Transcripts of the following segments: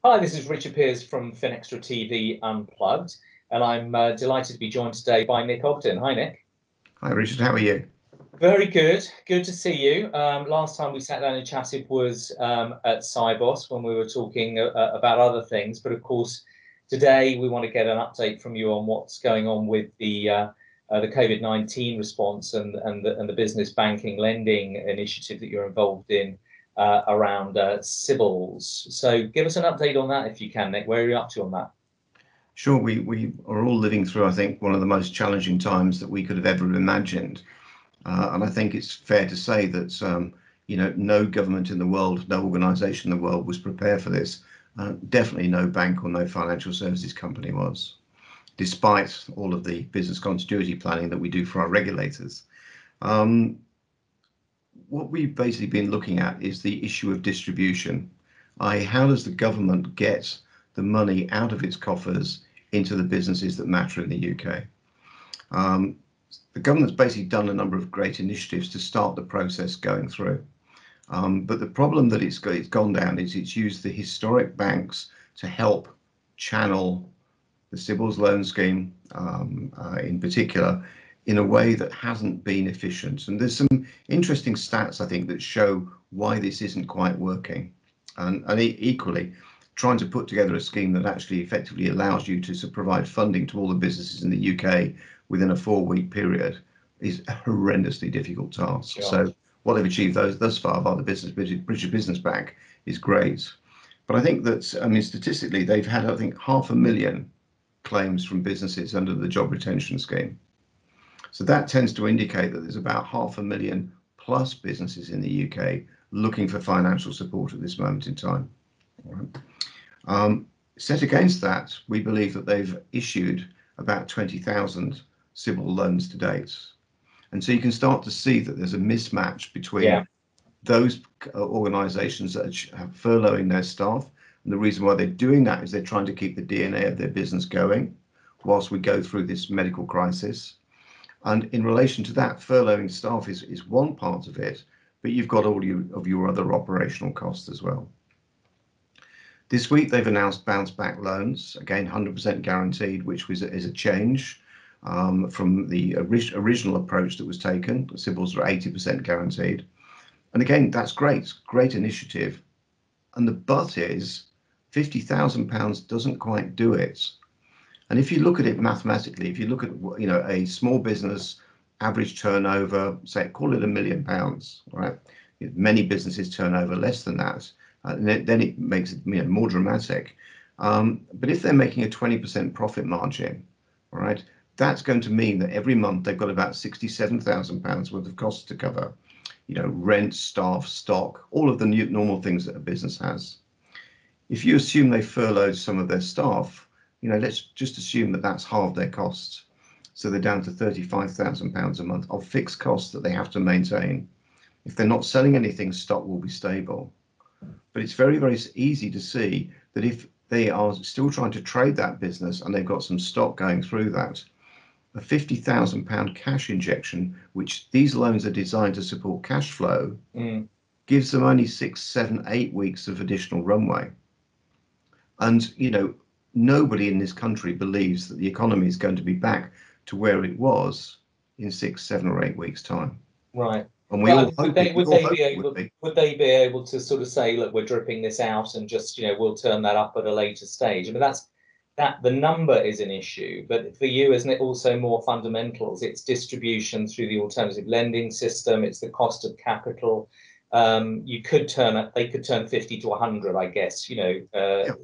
Hi, this is Richard Peers from Finextra TV Unplugged, and I'm delighted to be joined today by Nick Ogden. Hi, Nick. Hi, Richard. How are you? Very good. Good to see you. Last time we sat down and chatted was at Cybos when we were talking about other things. But of course, today we want to get an update from you on what's going on with the Covid-19 response and the business banking lending initiative that you're involved in around Cybils. So give us an update on that if you can, Nick. Where are you up to on that? Sure, we are all living through, I think, one of the most challenging times that we could have ever imagined. And I think it's fair to say that, no government in the world, no organisation in the world was prepared for this. Definitely no bank or no financial services company was, despite all of the business continuity planning that we do for our regulators. What we've basically been looking at is the issue of distribution. How does the government get the money out of its coffers into the businesses that matter in the UK? The government's basically done a number of great initiatives to start the process going through. But the problem that it's gone down is it's used the historic banks to help channel the Cybils loan scheme in particular in a way that hasn't been efficient. And there's some interesting stats, I think, that show why this isn't quite working. And equally, trying to put together a scheme that actually effectively allows you to provide funding to all the businesses in the UK within a 4-week period is a horrendously difficult task. Sure. So what they've achieved thus far by the British Business Bank is great. But I think that, statistically, they've had, I think, 500,000 claims from businesses under the job retention scheme. So that tends to indicate that there's about 500,000 plus businesses in the UK looking for financial support at this moment in time. Set against that, we believe that they've issued about 20,000 Cybil loans to date. And so you can start to see that there's a mismatch between those organisations that are furloughing their staff. And the reason why they're doing that is they're trying to keep the DNA of their business going whilst we go through this medical crisis. And in relation to that, furloughing staff is one part of it, but you've got all of your other operational costs as well. This week, they've announced bounce back loans, again, 100% guaranteed, which is a change from the original approach that was taken. Cybils are 80% guaranteed. And again, that's great initiative. And the but is £50,000 doesn't quite do it. And if you look at it mathematically, if you look at, a small business average turnover, say, call it £1 million, right? Many businesses turn over less than that. And then it makes it more dramatic. But if they're making a 20% profit margin, all right, that's going to mean that every month they've got about £67,000 worth of costs to cover. Rent, staff, stock, all of the normal things that a business has. If you assume they furloughed some of their staff, let's just assume that that's half their costs. So they're down to £35,000 a month of fixed costs that they have to maintain. If they're not selling anything, stock will be stable. But it's very, very easy to see that if they are still trying to trade that business and they've got some stock going through that, a £50,000 cash injection, which these loans are designed to support cash flow, gives them only 6, 7, 8 weeks of additional runway. And, nobody in this country believes that the economy is going to be back to where it was in 6, 7 or 8 weeks' time. Right. And would they be able to sort of say, look, we're dripping this out and just, we'll turn that up at a later stage? I mean, the number is an issue, but for you, isn't it also more fundamentals? It's distribution through the alternative lending system. It's the cost of capital. They could turn 50 to 100, I guess,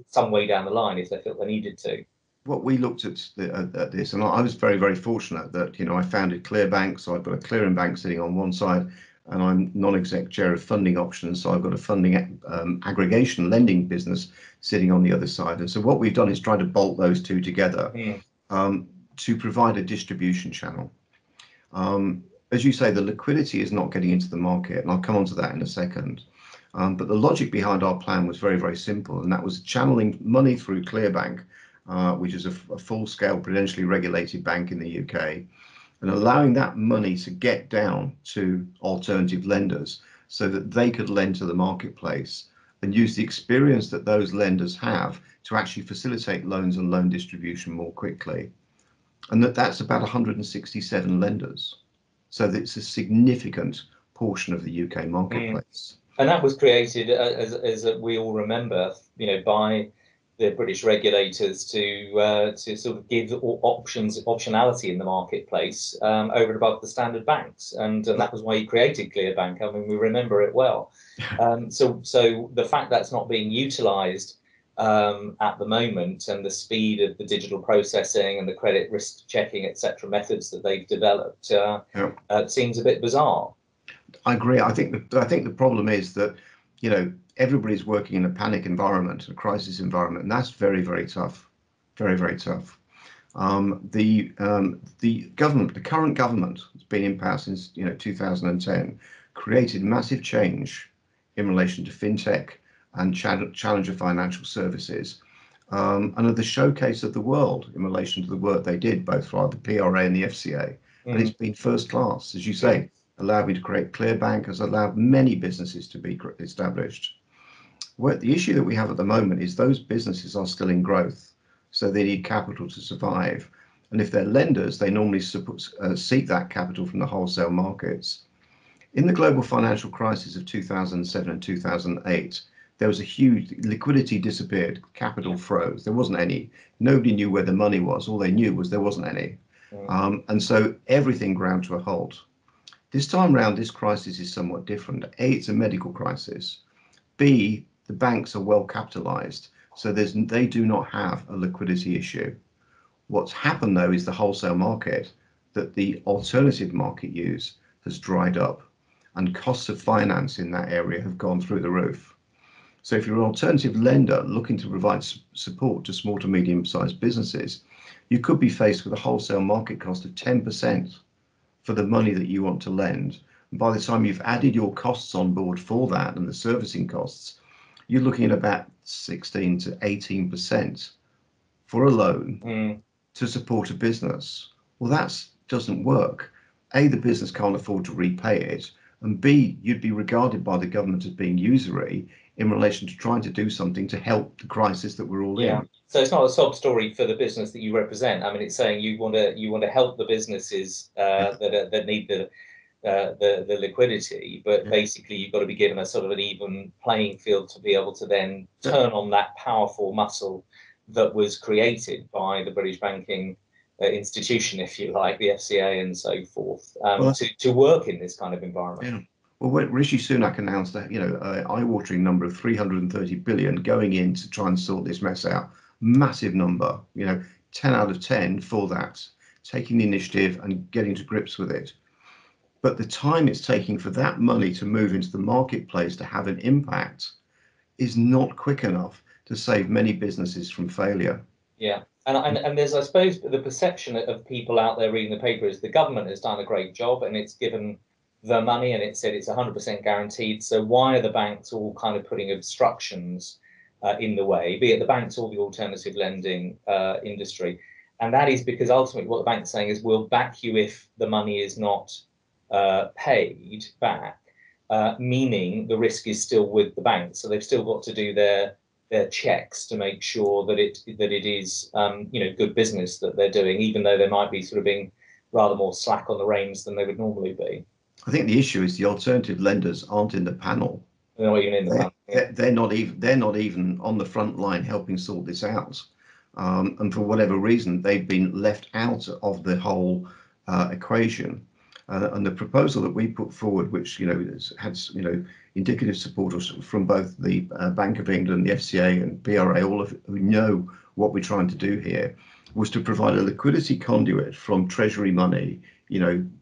some way down the line if they felt they needed to. What we looked at this, and I was very, very fortunate that, I founded Clearbank, so I've got a clearing bank sitting on one side, and I'm non-exec chair of funding options, so I've got a funding aggregation lending business sitting on the other side. And so what we've done is try to bolt those two together to provide a distribution channel. As you say, the liquidity is not getting into the market, and I'll come on to that in a second. But the logic behind our plan was very, very simple, and that was channeling money through Clearbank, which is a full-scale prudentially regulated bank in the UK, and allowing that money to get down to alternative lenders so that they could lend to the marketplace and use the experience that those lenders have to actually facilitate loans and loan distribution more quickly. And that's about 167 lenders. So it's a significant portion of the UK marketplace. And that was created, as we all remember, by the British regulators to sort of give optionality in the marketplace over and above the standard banks, and that was why he created ClearBank. I mean, we remember it well. So the fact that's not being utilised at the moment, and the speed of the digital processing and the credit risk checking, etc., methods that they've developed, seems a bit bizarre. I agree. I think the problem is that, everybody's working in a panic environment, a crisis environment, and that's very, very tough, very, very tough. The government, the current government, has been in power since 2010, created massive change in relation to fintech and challenger financial services, and are the showcase of the world in relation to the work they did, both for the PRA and the FCA. And it's been first class, as you say. Allowed me to create ClearBank, has allowed many businesses to be established. The issue that we have at the moment is those businesses are still in growth, so they need capital to survive. And if they're lenders, they normally seek that capital from the wholesale markets. In the global financial crisis of 2007 and 2008, there was a huge liquidity disappeared, capital froze. There wasn't any. Nobody knew where the money was. All they knew was there wasn't any. And so everything ground to a halt. This time round, this crisis is somewhat different. A, it's a medical crisis. B, the banks are well capitalized, so they do not have a liquidity issue. What's happened, though, is the wholesale market that the alternative market use has dried up, and costs of finance in that area have gone through the roof. So if you're an alternative lender looking to provide support to small to medium-sized businesses, you could be faced with a wholesale market cost of 10% for the money that you want to lend. And by the time you've added your costs on board for that and the servicing costs, you're looking at about 16 to 18% for a loan to support a business. Well, that doesn't work. A, the business can't afford to repay it, and B, you'd be regarded by the government as being usury in relation to trying to do something to help the crisis that we're all in. So it's not a sob story for the business that you represent. I mean, it's saying you want to help the businesses that need the liquidity, but basically you've got to be given a sort of an even playing field to be able to then turn on that powerful muscle that was created by the British banking institution, if you like, the FCA and so forth, to work in this kind of environment. Well, Rishi Sunak announced that, eye-watering number of 330 billion going in to try and sort this mess out. Massive number, 10 out of 10 for that, taking the initiative and getting to grips with it. But the time it's taking for that money to move into the marketplace to have an impact is not quick enough to save many businesses from failure. Yeah, and there's, I suppose, the perception of people out there reading the paper is the government has done a great job and it's given the money and it said it's 100% guaranteed. So why are the banks all kind of putting obstructions in the way, be it the banks or the alternative lending industry? And that is because ultimately what the bank's saying is we'll back you if the money is not paid back, meaning the risk is still with the bank. So they've still got to do their checks to make sure that it is good business that they're doing, even though they might be sort of being rather more slack on the reins than they would normally be. I think the issue is the alternative lenders aren't in the panel. They're not even in the panel. Yeah. They're not even on the front line helping sort this out. And for whatever reason, they've been left out of the whole equation. And the proposal that we put forward, which has indicative support from both the Bank of England, the FCA, and PRA, all of who know what we're trying to do here, was to provide a liquidity conduit from Treasury money.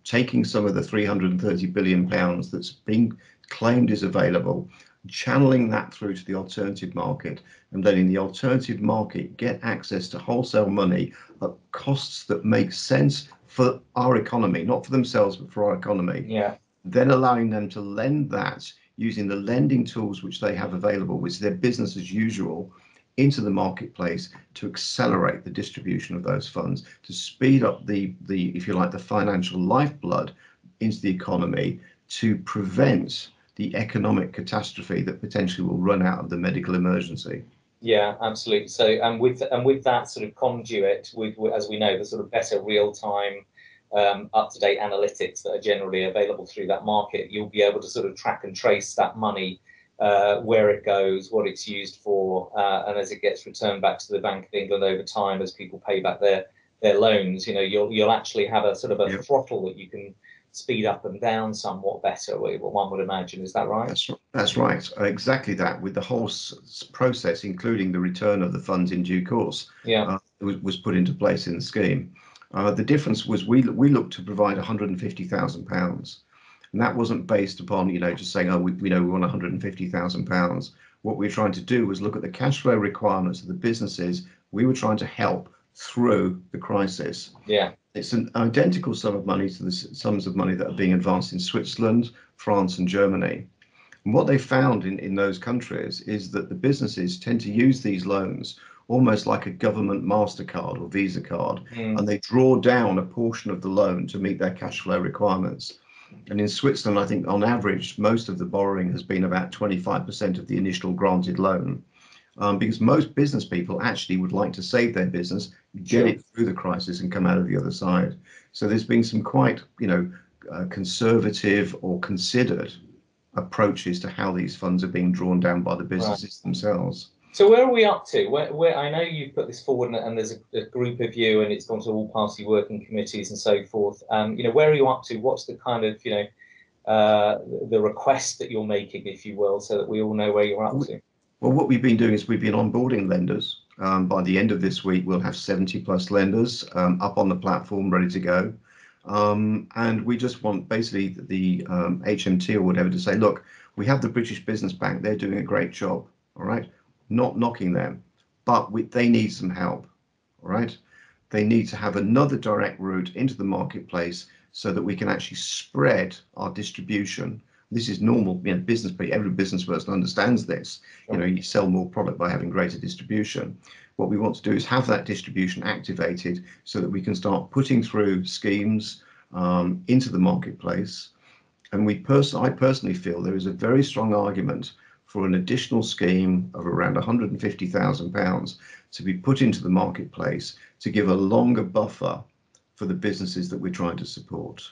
Taking some of the 330 billion pounds that's been claimed is available, channeling that through to the alternative market, and letting the alternative market get access to wholesale money at costs that make sense for our economy, not for themselves, but for our economy. Yeah. Then allowing them to lend that using the lending tools which they have available, which is their business as usual, into the marketplace to accelerate the distribution of those funds, to speed up the if you like, the financial lifeblood into the economy, to prevent the economic catastrophe that potentially will run out of the medical emergency. Yeah, absolutely. So, and with that sort of conduit, with as we know, the sort of better real-time, up-to-date analytics that are generally available through that market, you'll be able to sort of track and trace that money, where it goes, what it's used for, and as it gets returned back to the Bank of England over time, as people pay back their loans, you know, you'll actually have a sort of a throttle that you can speed up and down somewhat better, what one would imagine. Is that right? That's right. Exactly that. With the whole process, including the return of the funds in due course, was put into place in the scheme. The difference was we looked to provide £150,000, and that wasn't based upon, you know, just saying, oh, we know we want £150,000. What we were trying to do was look at the cash flow requirements of the businesses we were trying to help through the crisis. Yeah. It's an identical sum of money to the sums of money that are being advanced in Switzerland, France, and Germany. And what they found in those countries is that the businesses tend to use these loans almost like a government MasterCard or Visa card, and they draw down a portion of the loan to meet their cash flow requirements. And in Switzerland, I think on average, most of the borrowing has been about 25% of the initial granted loan. Because most business people actually would like to save their business, get it through the crisis and come out of the other side. So there's been some quite, you know, conservative or considered approaches to how these funds are being drawn down by the businesses themselves. So where are we up to? Where I know you've put this forward, and there's a group of you, and it's gone to all party working committees and so forth. You know, where are you up to? What's the kind of, you know, the request that you're making, if you will, so that we all know where you're up to? Well, what we've been doing is we've been onboarding lenders. By the end of this week, we'll have 70 plus lenders up on the platform, ready to go. And we just want basically the HMT or whatever to say, look, we have the British Business Bank. They're doing a great job. All right. Not knocking them, but they need some help. All right. They need to have another direct route into the marketplace so that we can actually spread our distribution. This is normal, you know, business, every business person understands this. You know, you sell more product by having greater distribution. What we want to do is have that distribution activated so that we can start putting through schemes into the marketplace. And I personally feel there is a very strong argument for an additional scheme of around £150,000 to be put into the marketplace to give a longer buffer for the businesses that we're trying to support.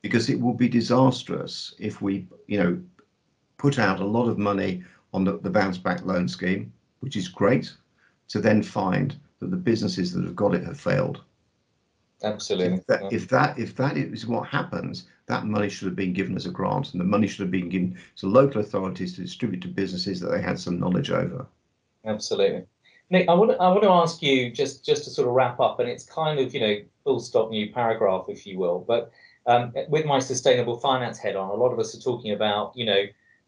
Because it will be disastrous if we, you know, put out a lot of money on the bounce back loan scheme, which is great, to then find that the businesses that have got it have failed. Absolutely. If that is what happens, that money should have been given as a grant, and the money should have been given to local authorities to distribute to businesses that they had some knowledge over. Absolutely. Nick, I want to ask you just to sort of wrap up, and it's kind of, you know, full stop new paragraph, if you will, but with my sustainable finance head on, a lot of us are talking about, you know,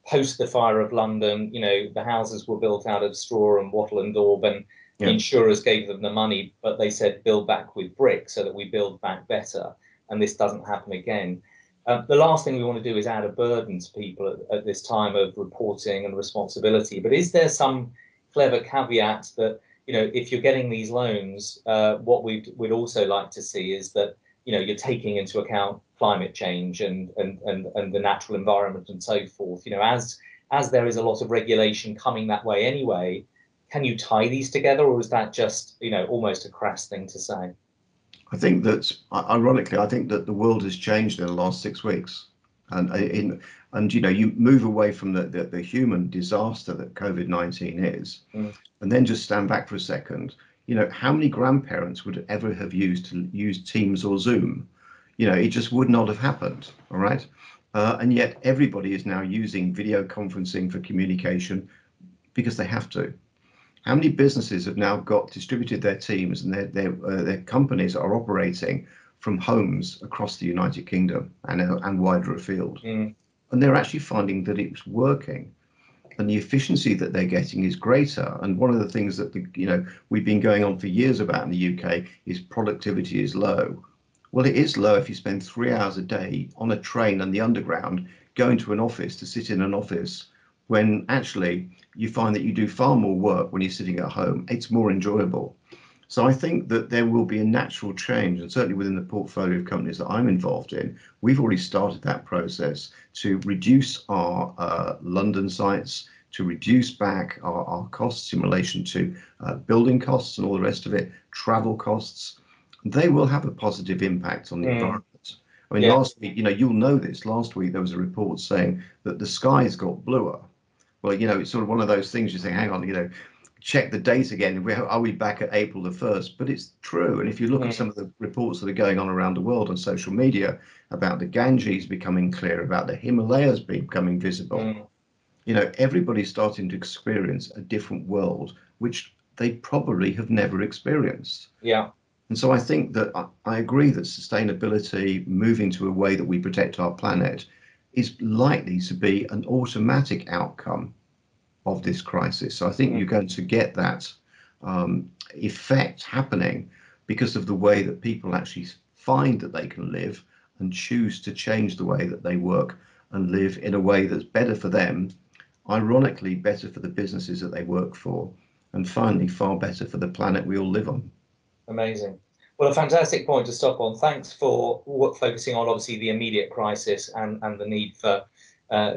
post the fire of London, you know, the houses were built out of straw and wattle and daub, and the insurers gave them the money, but they said build back with brick so that we build back better, and this doesn't happen again. The last thing we want to do is add a burden to people at this time of reporting and responsibility. But is there some clever caveat that, you know, if you're getting these loans, what we'd also like to see is that, you know, you're taking into account climate change and the natural environment and so forth. You know, as there is a lot of regulation coming that way anyway, can you tie these together, or is that just, you know, almost a crass thing to say? I think that, ironically, I think that the world has changed in the last 6 weeks, and you know, you move away from the human disaster that COVID-19 is, and then just stand back for a second. You know, how many grandparents would ever have used Teams or Zoom? You know, it just would not have happened. All right, and yet everybody is now using video conferencing for communication because they have to. How many businesses have now distributed their teams, and their companies are operating from homes across the United Kingdom and wider afield? And they're actually finding that it's working, and the efficiency that they're getting is greater. And one of the things that we've been going on for years about in the UK is productivity is low. Well, it is low if you spend 3 hours a day on a train and the underground going to an office to sit in an office, when actually you find that you do far more work when you're sitting at home. It's more enjoyable. So I think that there will be a natural change, and certainly within the portfolio of companies that I'm involved in, we've already started that process to reduce our London sites, to reduce back our costs in relation to building costs and all the rest of it, travel costs. They will have a positive impact on the environment. I mean, last week, you'll know this, last week there was a report saying that the skies got bluer. Well, it's sort of one of those things you think, hang on, check the date again. Are we back at April the 1st? But it's true. And if you look at some of the reports that are going on around the world on social media about the Ganges becoming clear, about the Himalayas becoming visible, everybody's starting to experience a different world, which they probably have never experienced. Yeah. And so I think that I agree that sustainability, moving to a way that we protect our planet, is likely to be an automatic outcome of this crisis. So I think you're going to get that effect happening because of the way that people actually find that they can live and choose to change the way that they work and live in a way that's better for them, ironically better for the businesses that they work for, and finally far better for the planet we all live on. Amazing. Well, a fantastic point to stop on. Thanks for focusing on obviously the immediate crisis and the need for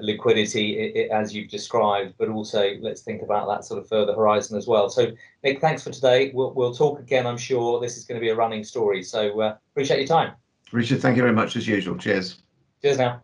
liquidity as you've described, but also let's think about that sort of further horizon as well. So Nick, thanks for today. We'll talk again, I'm sure. This is going to be a running story. So appreciate your time. Richard, thank you very much as usual. Cheers. Cheers now.